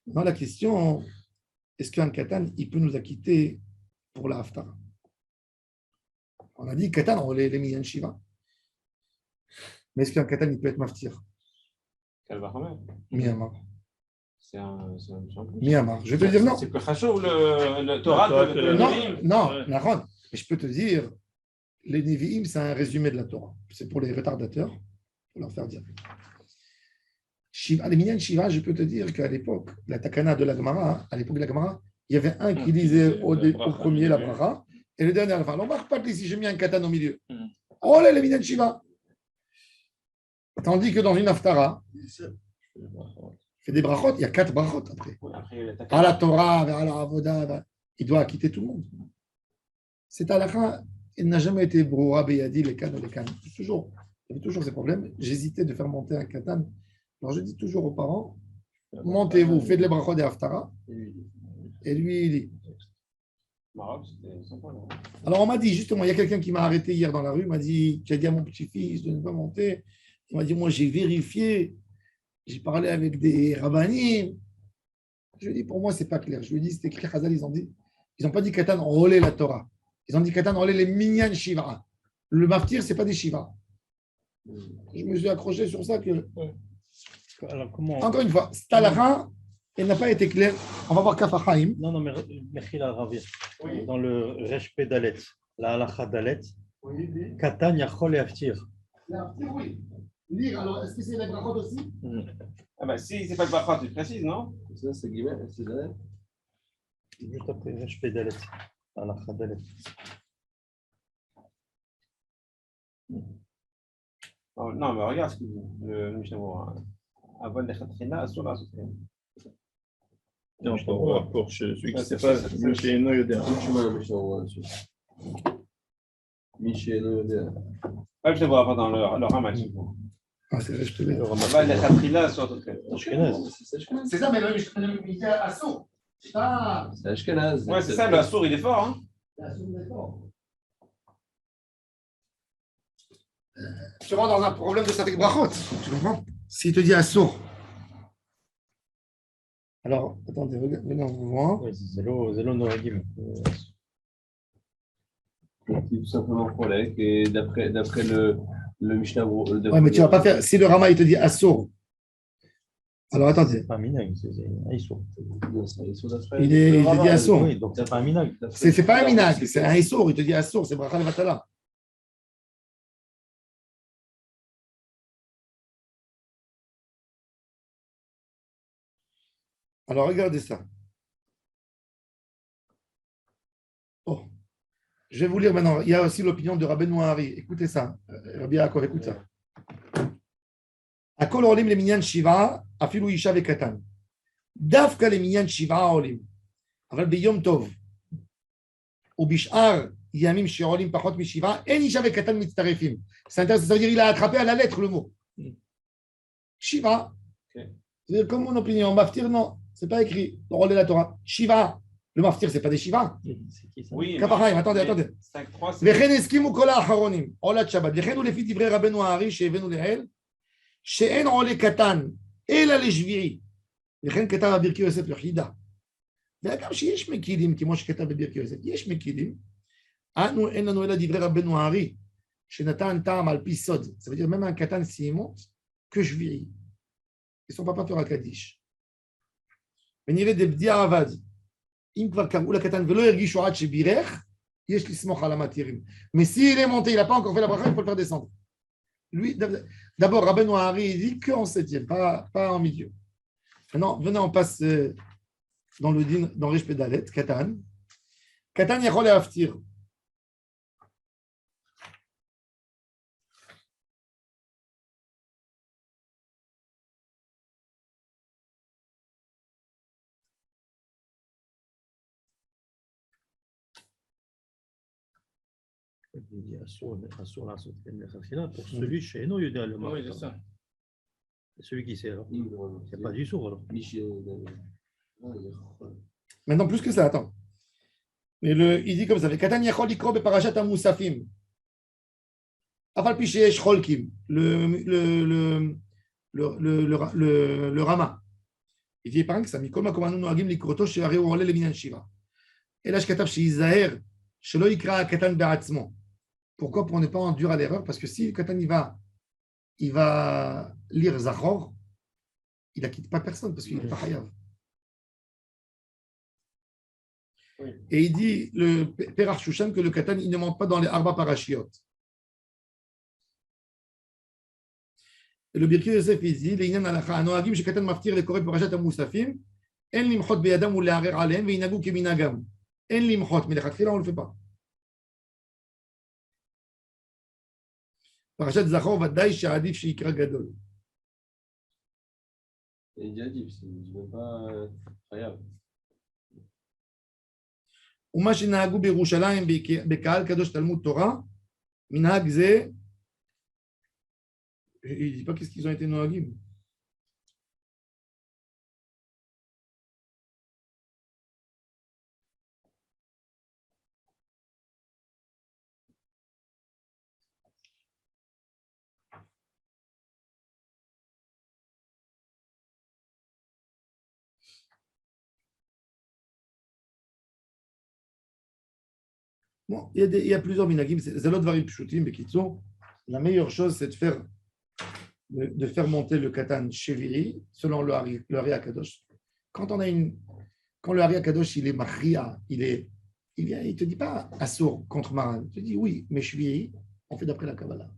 S1: Maintenant, la question, est-ce qu'un katan, il peut nous acquitter pour la Haftara? On a dit Katan, on les minyan shiva. Mais est-ce qu'un Katan, il peut être maftir? Miyamar.
S3: C'est un plus.
S1: Miyamar. Je vais te dire non.
S3: C'est plus chachou le Torah.
S1: Non, Nahon. Mais je peux te dire, les Nevi'im, c'est un résumé de la Torah. C'est pour les retardateurs, pour leur faire dire. Shiva, les minyan shiva, je peux te dire qu'à l'époque, la takana de la Gemara, à l'époque de la Gemara, il y avait un qui disait au premier la bracha et le dernier à la fin. On ne marque pas si j'ai mis un katan au milieu. Oh là, les minyan shiva. Tandis que dans une haftara, il fait des brachot, il y a 4 brachot après. À la Torah, à la Avoda, il doit acquitter tout le monde. Cette halakha, il n'a jamais été broura, beyadi, les cannes, les cannes. Il y avait toujours ces problèmes. J'hésitais de faire monter un katan. Alors je dis toujours aux parents, montez-vous, faites les brachot des haftara. Et lui, il dit.
S3: Maroc, c'était sympa. Là.
S1: Alors, on m'a dit, justement, il y a quelqu'un qui m'a arrêté hier dans la rue, m'a dit, qui a dit à mon petit-fils de ne pas monter. Il m'a dit, moi, j'ai vérifié, j'ai parlé avec des rabbinim. Je lui ai dit, pour moi, c'est pas clair. Je lui ai dit, c'est écrit, Chazal, ils n'ont pas dit Katan enrôler la Torah. Ils ont dit Katan enrôler les minyan Shiva. Le maftir, ce n'est pas des Shiva. Je me suis accroché sur ça que.
S5: Alors, comment...
S1: Encore une fois, cette halakha, elle n'a pas été claire. On va voir Kafahaim.
S5: Non, mais Mechila Ravir, dans le Resh Dalet, la halakha Dalet, Katan Yachol et Aftir.
S1: Oui. Lire, alors, est-ce que c'est la brachot aussi?
S3: Ah bah si c'est pas le Bachot, tu précises, non?
S4: Ça, c'est guillemets, c'est vrai.
S5: Juste après Resh Dalet, la halakha Dalet.
S3: Non, mais regarde ce que le Mishnah avant les Khatrina, sur la société.
S6: Non, pour celui qui ne
S3: Ouais,
S6: sait
S3: c'est
S6: pas,
S3: ça, c'est
S6: Michel Noyodé.
S4: Michel Noyodé.
S3: Pas je le vois avant dans le Ramash.
S1: Ah, c'est vrai, je te l'ai.
S3: Là, les Khatrina, sur tout cas.
S1: C'est ça, mais le militaire assaut. C'est pas.
S4: C'est Ashkenaz.
S3: Ouais, c'est ça, le Assour, il est fort, hein?
S1: Tu rentres dans un problème de Satek Brachot. Tu comprends? S'il te dit assaut. Alors, attendez, venez, on vous voit.
S5: Oui, c'est Zélo Noagim.
S4: Tout simplement collègue. Et d'après le Mishnah.
S1: Ouais, mais tu vas pas faire. Si le Rama, il te dit assaut. Alors, attendez.
S5: C'est pas un minag, c'est un Issour.
S1: Il te dit assaut.
S5: Oui, donc c'est pas un minag.
S1: C'est pas un minag, c'est un issour. Il te dit assour, c'est Bracha Levatala. Alors, regardez ça. Oh. Je vais vous lire maintenant. Il y a aussi l'opinion de Rabbeinu Hari. Écoutez ça. Rabbi Yaakov, écoute ça. Akol olim le minyan shiva, afilu isha vekatan. Dafka le minyan shiva olim. אבל ביום טוב ובשאר ימים שעולים פחות משבעה, אין אישה וקטן מצטרפים. C'est intéressant, ça veut dire qu'il a attrapé à la lettre le mot. Shiva. C'est comme mon opinion. Maftir, non, c'est pas écrit. Dans Rolé la Torah. Shiva. Le maftir, c'est pas des Shiva.
S3: Oui.
S1: Kafahaim, attendez.
S3: 5-3, c'est.
S1: וכן הסכימו כל האחרונים, עולת שבת, וכן הוא לפי דברי רבנו הארי שהבאנו לעיל, שאין עולה קטן, אלא לשביעי. וכן כתב הברכי יוסף לחידה. וגם שיש מקילים, כמו שכתב בברכי יוסף, יש מקילים, אנו אין לנו אלא דברי רבנו הארי, שנתן טעם על פי סוד. Ça veut dire même un קטן s'il monte, que שביעי. Et son papa fera קדיש. ונראה דבדיעבד, אם כבר קראו לקטן ולא הרגישו עד שבירך, יש לסמוך על המתירים. Mais s'il est monté, il n'a pas encore fait la bracha, il faut le faire descendre. Lui, d'abord, Rabbeinu Hari, il dit qu'en septième, pas en milieu. Maintenant, venez, on passe dans le din, dans Resh Dalet, Katan. Katan yachol le'aftir.
S5: Il dit Assour לעשות כן מלכתחילה, pour celui שאינו יודע לומר.
S6: Oui, c'est ça.
S5: Celui qui sait alors. Il n'y a pas d'Issour alors.
S1: Maintenant, plus que ça, attends. Mais il dit comme ça, Katan yachol likro beparashat ha-musafim. Afal pi sheyesh cholkim. Le Rama. Il dit, par exemple, ça, Mikol makomanu noagim likroto she'arei hu ole leminyan shiva. Et là, je katav she'izaher shelo yikra katan be'atzmo. Pourquoi? Pour ne pas endurer à l'erreur, parce que si le katan il va lire Zachor, il ne quitte pas personne, parce qu'il n'est pas chayav.
S3: Oui.
S1: Et il dit, le Père Shushan, que le katan, il ne monte pas dans les Arba Parashiot. Et le Birki Yosef, il dit, les Inyan Alacha, Anoagim, shekatan maftir le Koré Parashat HaMusafim, en limchot beyadam ou le'arer alehem, ve'inagu keminagam. En limchot, mais les on ne le fait pas. Parashat Zachor, ודאי שעדיף שיקרא גדול.
S4: Il dit Adif, c'est même pas Chayav.
S1: ומה שנהגו בירושלים בקהל קדוש תלמוד תורה, מנהג זה, il ne dit pas qu'est-ce qu'ils ont été נוהגים. Bon, il y a plusieurs minagim. C'est l'autre variété pshutim, mais qui sont. La meilleure chose, c'est de faire monter le katan sheviri selon le Hari Akadosh. Quand le Hari Akadosh, il est machria, il te dit pas assour contre Maran. Il te dit oui, mais sheviri, on fait d'après la Kabbalah.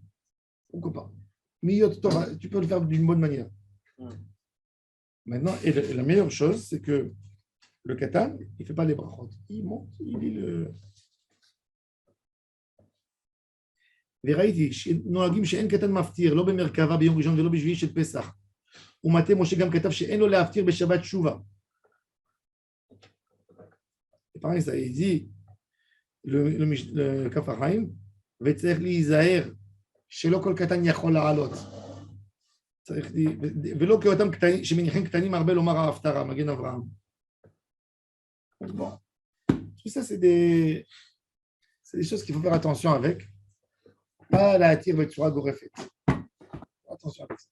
S1: Pourquoi pas? Miyot Torah, tu peux le faire d'une bonne manière. Maintenant, et la meilleure chose, c'est que le katan, il ne fait pas les brachot. Il monte, il lit le. וראיתי שנוהגים שאין קטן מפטיר, לא במרכבה ביום ראשון ולא בשביעי של פסח. ומטה משה גם כתב שאין לו להפטיר בשבת שובה. pareil, ça, il dit, le כף החיים, וצריך להיזהר שלא כל קטן יכול לעלות. ולא כאותם קטנים, שמניחים קטנים הרבה לומר ההפטרה, מגן אברהם. Bon, tout ça, c'est des choses qu'il faut faire attention avec. Pas la attire Betsura Gorefet. Attention avec ça.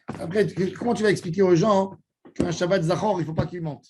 S1: Après, comment tu vas expliquer aux gens qu'un Shabbat Zachor, il ne faut pas qu'il monte?